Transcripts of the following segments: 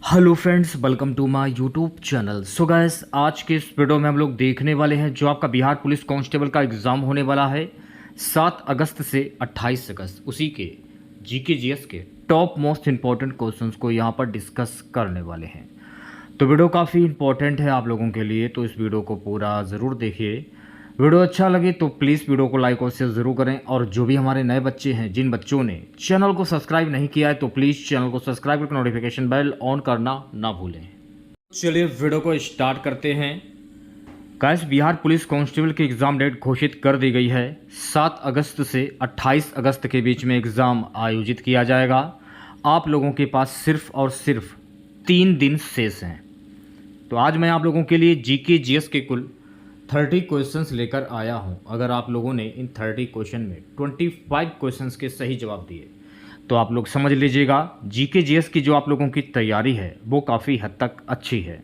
Hello friends, welcome to my YouTube channel. So guys, आज के इस वीडियो में हम लोग देखने वाले हैं जो आपका बिहार पुलिस कांस्टेबल का एग्ज़ाम होने वाला है 7 अगस्त से 28 अगस्त। उसी के जीके जीएस के टॉप मोस्ट इम्पॉर्टेंट क्वेश्चंस को यहाँ पर डिस्कस करने वाले हैं। तो वीडियो काफ़ी इंपॉर्टेंट है आप लोगों के लिए, तो इस वीडियो को पूरा ज़रूर देखिए। वीडियो अच्छा लगे तो प्लीज़ वीडियो को लाइक और शेयर ज़रूर करें। और जो भी हमारे नए बच्चे हैं, जिन बच्चों ने चैनल को सब्सक्राइब नहीं किया है, तो प्लीज़ चैनल को सब्सक्राइब करके नोटिफिकेशन बेल ऑन करना ना भूलें। चलिए वीडियो को स्टार्ट करते हैं। गाइस, बिहार पुलिस कांस्टेबल की एग्ज़ाम डेट घोषित कर दी गई है। 7 अगस्त से 28 अगस्त के बीच में एग्ज़ाम आयोजित किया जाएगा। आप लोगों के पास सिर्फ और सिर्फ 3 दिन शेष हैं। तो आज मैं आप लोगों के लिए जीके जीएस के कुल 30 क्वेश्चंस लेकर आया हूं। अगर आप लोगों ने इन 30 क्वेश्चन में 25 क्वेश्चंस के सही जवाब दिए तो आप लोग समझ लीजिएगा जीके जीएस की जो आप लोगों की तैयारी है वो काफ़ी हद तक अच्छी है।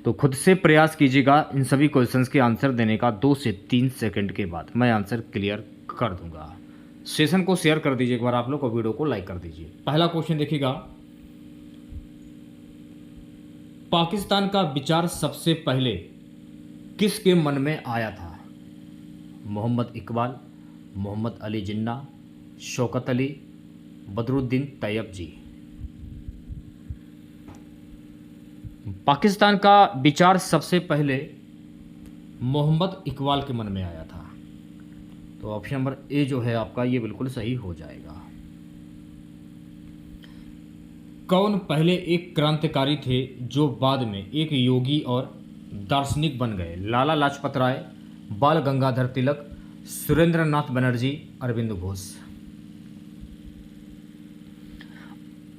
तो खुद से प्रयास कीजिएगा इन सभी क्वेश्चंस के आंसर देने का। 2 से 3 सेकंड के बाद मैं आंसर क्लियर कर दूंगा। सेशन को शेयर कर दीजिए एक बार आप लोग, और वीडियो को लाइक कर दीजिए। पहला क्वेश्चन देखिएगा, पाकिस्तान का विचार सबसे पहले किसके मन में आया था? मोहम्मद इकबाल, मोहम्मद अली जिन्ना, शौकत अली, बदरुद्दीन तैयब जी। पाकिस्तान का विचार सबसे पहले मोहम्मद इकबाल के मन में आया था। तो ऑप्शन नंबर ए जो है आपका ये बिल्कुल सही हो जाएगा। कौन पहले एक क्रांतिकारी थे जो बाद में एक योगी और दार्शनिक बन गए? लाला लाजपत राय, बाल गंगाधर तिलक, सुरेंद्र नाथ बनर्जी, अरविंद घोष।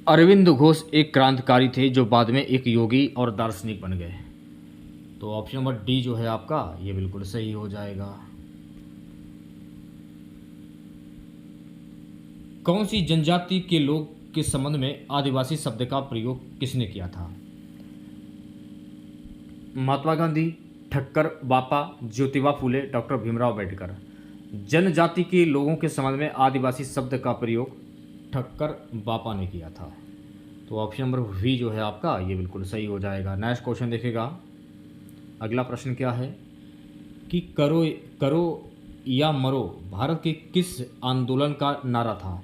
अरविंद घोष एक क्रांतिकारी थे जो बाद में एक योगी और दार्शनिक बन गए। तो ऑप्शन नंबर डी जो है आपका ये बिल्कुल सही हो जाएगा। कौन सी जनजाति के लोग के संबंध में आदिवासी शब्द का प्रयोग किसने किया था? महात्मा गांधी, ठक्कर बापा, ज्योतिबा फूले, डॉक्टर भीमराव अम्बेडकर। जनजाति के लोगों के संबंध में आदिवासी शब्द का प्रयोग ठक्कर बापा ने किया था। तो ऑप्शन नंबर वी जो है आपका ये बिल्कुल सही हो जाएगा। नेक्स्ट क्वेश्चन देखेगा, अगला प्रश्न क्या है कि करो करो या मरो भारत के किस आंदोलन का नारा था?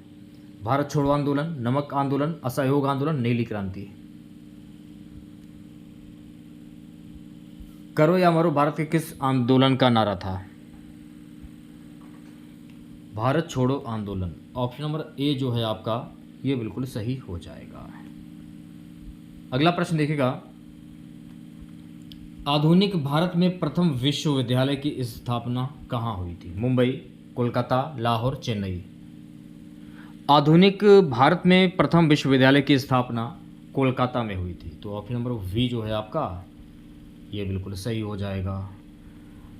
भारत छोड़ो आंदोलन, नमक आंदोलन, असहयोग आंदोलन, नीली क्रांति। करो या मरो भारत के किस आंदोलन का नारा था? भारत छोड़ो आंदोलन। ऑप्शन नंबर ए जो है आपका ये बिल्कुल सही हो जाएगा। अगला प्रश्न देखिएगा, आधुनिक भारत में प्रथम विश्वविद्यालय की स्थापना कहाँ हुई थी? मुंबई, कोलकाता, लाहौर, चेन्नई। आधुनिक भारत में प्रथम विश्वविद्यालय की स्थापना कोलकाता में हुई थी। तो ऑप्शन नंबर वी जो है आपका ये बिल्कुल सही हो जाएगा।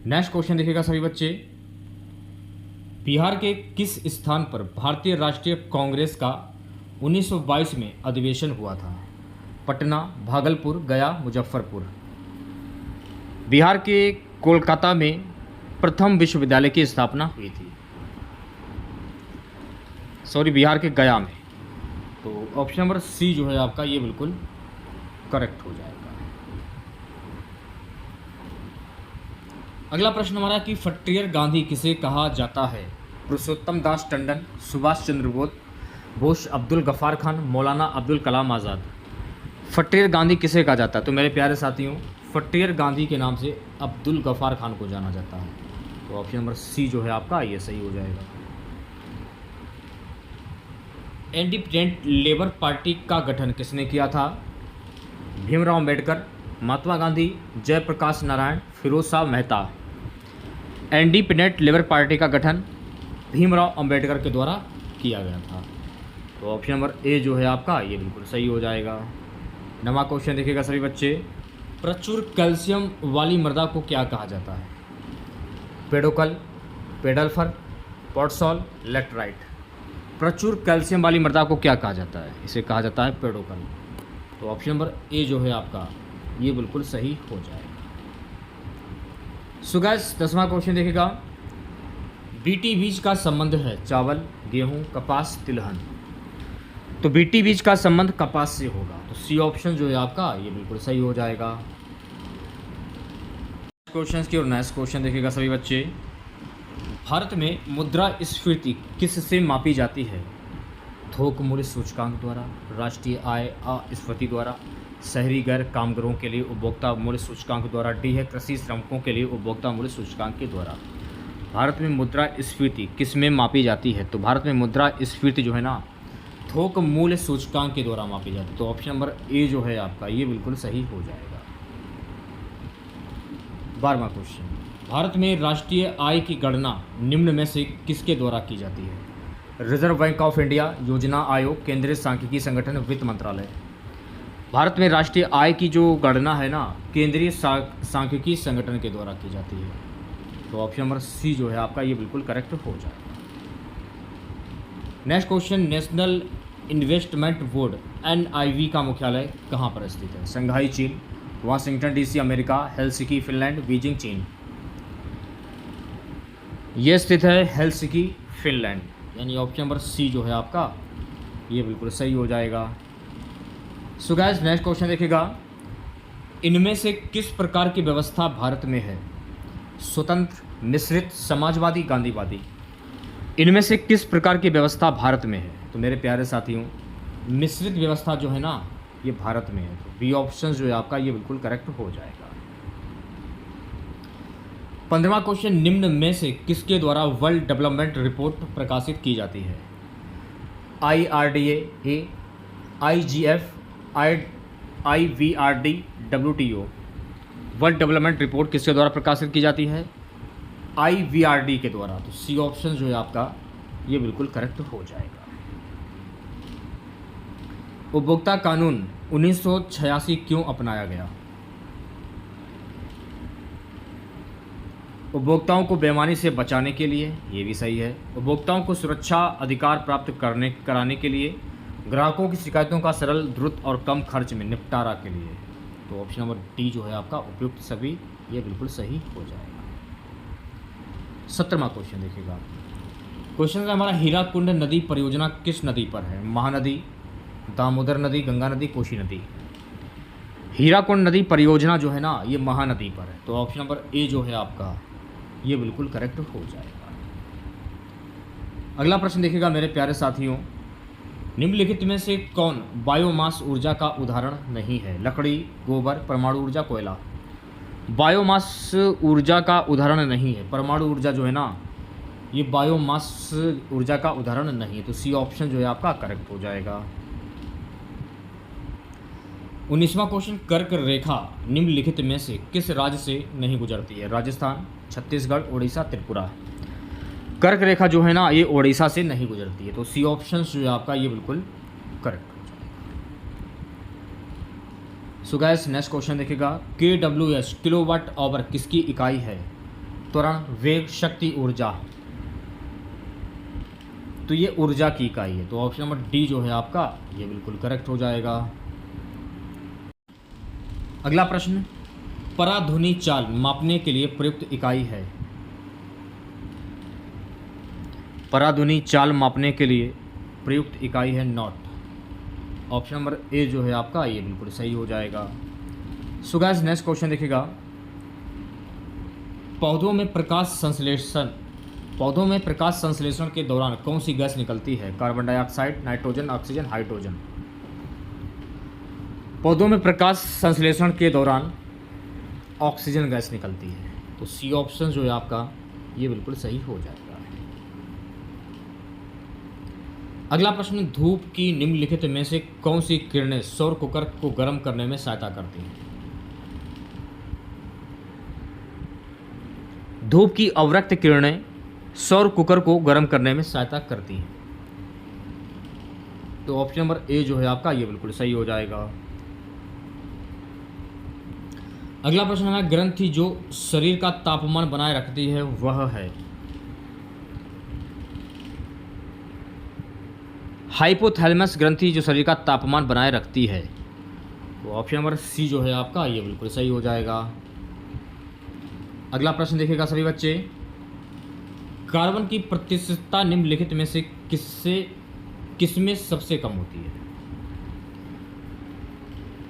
नेक्स्ट क्वेश्चन देखिएगा सभी बच्चे, बिहार के किस स्थान पर भारतीय राष्ट्रीय कांग्रेस का 1922 में अधिवेशन हुआ था? पटना, भागलपुर, गया, मुजफ्फरपुर। बिहार के कोलकाता में प्रथम विश्वविद्यालय की स्थापना हुई थी। सॉरी, बिहार के गया में। तो ऑप्शन नंबर सी जो है आपका ये बिल्कुल करेक्ट हो जाएगा। अगला प्रश्न हमारा कि फट्टियर गांधी किसे कहा जाता है? पुरुषोत्तम दास टंडन, सुभाष चंद्र बोस, अब्दुल गफ्फार खान, मौलाना अब्दुल कलाम आज़ाद। फट्टियर गांधी किसे कहा जाता है? तो मेरे प्यारे साथियों, फट्टियर गांधी के नाम से अब्दुल गफ्फार खान को जाना जाता है। तो ऑप्शन नंबर सी जो है आपका ये सही हो जाएगा। इंडिपेंडेंट लेबर पार्टी का गठन किसने किया था? Bhimrao Ambedkar, Mahatma Gandhi, Jayaprakash Narayan, Firoz Shah Mehta. Independent labour party का गठन भीमराव अम्बेडकर के द्वारा किया गया था। तो ऑप्शन नंबर ए जो है आपका ये बिल्कुल सही हो जाएगा। नवा क्वेश्चन देखिएगा सभी बच्चे, प्रचुर कैल्शियम वाली मृदा को क्या कहा जाता है? Pedocal, pedalfer, podsol, laterite. प्रचुर कैल्शियम वाली मृदा को क्या कहा जाता है? इसे कहा जाता है पेडोकल। तो ऑप्शन नंबर ए जो है आपका ये बिल्कुल सही हो जाएगा। सो गाइस, 10वां क्वेश्चन देखिएगा, बीटी बीज का संबंध है चावल, गेहूं, कपास, तिलहन। तो बीटी बीज का संबंध कपास से होगा, तो सी ऑप्शन जो है आपका ये बिल्कुल सही हो जाएगा। क्वेश्चंस की और नेक्स्ट क्वेश्चन देखिएगा सभी बच्चे। भारत में मुद्रास्फीति किससे मापी जाती है? थोक मूल्य सूचकांक द्वारा, राष्ट्रीय आय अस्फीति द्वारा, शहरी गैर कामगारों के लिए उपभोक्ता मूल्य सूचकांक द्वारा, डी है कृषि श्रमिकों के लिए उपभोक्ता मूल्य सूचकांक के द्वारा। भारत में मुद्रास्फीति किस में मापी जाती है? तो भारत में मुद्रास्फीति जो है ना थोक मूल्य सूचकांक के द्वारा मापी जाती है, तो ऑप्शन नंबर ए जो है आपका ये बिल्कुल सही हो जाएगा। 12वां क्वेश्चन, भारत में राष्ट्रीय आय की गणना निम्न में से किसके द्वारा की जाती है? रिजर्व बैंक ऑफ इंडिया, योजना आयोग, केंद्रीय सांख्यिकी संगठन, वित्त मंत्रालय। भारत में राष्ट्रीय आय की जो गणना है ना केंद्रीय सांख्यिकी संगठन के द्वारा की जाती है, तो ऑप्शन नंबर सी जो है आपका ये बिल्कुल करेक्ट हो जाएगा। Next question, national investment board NIB का मुख्यालय कहाँ पर स्थित है? शंघाई चीन, Washington DC America, Helsinki Finland, Beijing चीन। ये स्थित है हेलसिंकी फिनलैंड, यानी ऑप्शन नंबर सी जो है आपका ये बिल्कुल सही हो जाएगा। सो गाइस नेक्स्ट क्वेश्चन देखिएगा, इनमें से किस प्रकार की व्यवस्था भारत में है? स्वतंत्र, मिश्रित, समाजवादी, गांधीवादी। इनमें से किस प्रकार की व्यवस्था भारत में है? तो मेरे प्यारे साथियों मिश्रित व्यवस्था जो है ना ये भारत में है, तो बी ऑप्शन जो है आपका ये बिल्कुल करेक्ट हो जाएगा। 15वां क्वेश्चन, निम्न में से किसके द्वारा वर्ल्ड डेवलपमेंट रिपोर्ट प्रकाशित की जाती है? IRDA, IGF, IVRD, WTO। World development report किसके द्वारा प्रकाशित की जाती है? IVRD के द्वारा, तो सी ऑप्शन जो है आपका ये बिल्कुल करेक्ट हो जाएगा। उपभोक्ता कानून 1986 क्यों अपनाया गया? उपभोक्ताओं को बेईमानी से बचाने के लिए, ये भी सही है। उपभोक्ताओं को सुरक्षा अधिकार प्राप्त कराने के लिए, ग्राहकों की शिकायतों का सरल, द्रुत और कम खर्च में निपटारा के लिए, तो ऑप्शन नंबर डी जो है आपका उपयुक्त सभी ये बिल्कुल सही हो जाएगा। 17वां क्वेश्चन देखिएगा। क्वेश्चन है हमारा, हीराकुंड नदी परियोजना किस नदी पर है? महानदी, दामोदर नदी, गंगा नदी, कोसी नदी। हीराकुंड नदी परियोजना जो है ना ये महानदी पर है, तो ऑप्शन नंबर ए जो है आपका ये बिल्कुल करेक्ट हो जाएगा। अगला प्रश्न देखिएगा मेरे प्यारे साथियों, निम्नलिखित में से कौन बायोमास ऊर्जा का उदाहरण नहीं है? लकड़ी, गोबर, परमाणु ऊर्जा, कोयला। बायोमास ऊर्जा का उदाहरण नहीं है, परमाणु ऊर्जा जो है ना ये बायोमास ऊर्जा का उदाहरण नहीं है, तो सी ऑप्शन जो है आपका करेक्ट हो जाएगा। 19वां क्वेश्चन, कर्क रेखा निम्नलिखित में से किस राज्य से नहीं गुजरती है? राजस्थान, छत्तीसगढ़, उड़ीसा, त्रिपुरा। कर्क रेखा जो है ना ये उड़ीसा से नहीं गुजरती है, तो सी ऑप्शन जो है आपका ये बिल्कुल करेक्ट हो जाएगा। सो गाइस नेक्स्ट क्वेश्चन देखिएगा, KWS किलोवाट आवर किसकी इकाई है? त्वरण, वेग, शक्ति, ऊर्जा। तो ये ऊर्जा की इकाई है, तो ऑप्शन नंबर डी जो है आपका ये बिल्कुल करेक्ट हो जाएगा। अगला प्रश्न, पराध्वनि चाल मापने के लिए प्रयुक्त इकाई है? पराध्वनि चाल मापने के लिए प्रयुक्त इकाई है नॉट। ऑप्शन नंबर ए जो है आपका ये बिल्कुल सही हो जाएगा। सो गाइस नेक्स्ट क्वेश्चन देखिएगा, पौधों में प्रकाश संश्लेषण के दौरान कौन सी गैस निकलती है? Carbon dioxide, nitrogen, oxygen, hydrogen. पौधों में प्रकाश संश्लेषण के दौरान ऑक्सीजन गैस निकलती है, तो सी ऑप्शन जो है आपका ये बिल्कुल सही हो जाएगा। अगला प्रश्न, धूप की निम्नलिखित में से कौन सी किरणें सौर कुकर को गर्म करने में सहायता करती हैं? धूप की अवरक्त किरणें सौर कुकर को गर्म करने में सहायता करती हैं, तो ऑप्शन नंबर ए जो है आपका ये बिल्कुल सही हो जाएगा। अगला प्रश्न है, ग्रंथि जो शरीर का तापमान बनाए रखती है वह है? हाइपोथैलेमस ग्रंथि जो शरीर का तापमान बनाए रखती है, तो ऑप्शन नंबर सी जो है आपका ये बिल्कुल सही हो जाएगा। अगला प्रश्न देखिएगा सभी बच्चे, कार्बन की प्रतिशतता निम्नलिखित में से किसमें सबसे कम होती है?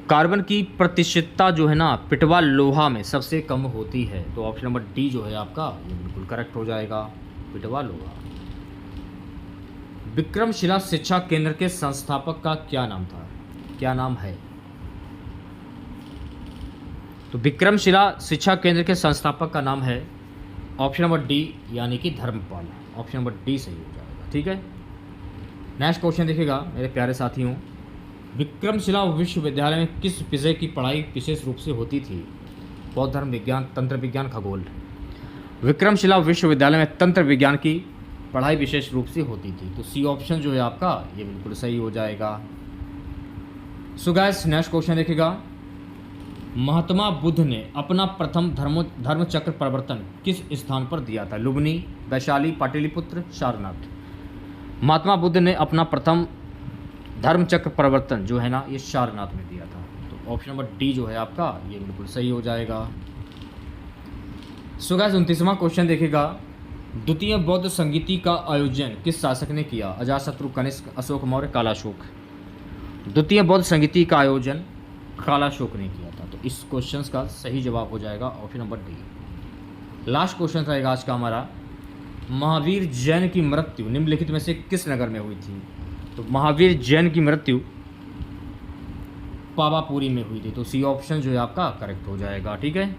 कार्बन की प्रतिशतता जो है ना पिटवा लोहा में सबसे कम होती है, तो ऑप्शन नंबर डी जो है आपका ये बिल्कुल करेक्ट हो जाएगा, पिटवा लोहा। विक्रमशिला शिक्षा केंद्र के संस्थापक का क्या नाम था, क्या नाम है? तो विक्रमशिला शिक्षा केंद्र के संस्थापक का नाम है ऑप्शन नंबर डी यानी कि धर्मपाल। ऑप्शन नंबर डी सही हो जाएगा, ठीक है। नेक्स्ट क्वेश्चन देखिएगा मेरे प्यारे साथियों, विक्रमशिला विश्वविद्यालय में किस विषय की पढ़ाई विशेष रूप से होती थी? बौद्ध धर्म विज्ञान, तंत्र विज्ञान, खगोल। विक्रमशिला विश्वविद्यालय में तंत्र विज्ञान की पढ़ाई विशेष रूप से होती थी, तो सी ऑप्शन जो है आपका ये बिल्कुल सही हो जाएगा। सो गाइस नेक्स्ट क्वेश्चन देखिएगा, महात्मा बुद्ध ने अपना प्रथम धर्मचक्र प्रवर्तन किस स्थान पर दिया था? लुम्बिनी, वैशाली, पाटलिपुत्र, सारनाथ। महात्मा बुद्ध ने अपना प्रथम धर्मचक्र प्रवर्तन जो है ना ये सारनाथ में दिया था, तो ऑप्शन नंबर डी जो है आपका ये बिल्कुल सही हो जाएगा। सो गाइस 29वां क्वेश्चन देखिएगा, द्वितीय बौद्ध संगीति का आयोजन किस शासक ने किया? अजातशत्रु, कनिष्क, अशोक मौर्य, कालाशोक। द्वितीय बौद्ध संगीति का आयोजन कालाशोक ने किया था, तो इस क्वेश्चन का सही जवाब हो जाएगा option number D. Last question रहेगा आज का हमारा, महावीर जैन की मृत्यु निम्नलिखित में से किस नगर में हुई थी? तो महावीर जैन की मृत्यु पावापुरी में हुई थी, तो सी ऑप्शन जो है आपका करेक्ट हो जाएगा, ठीक है।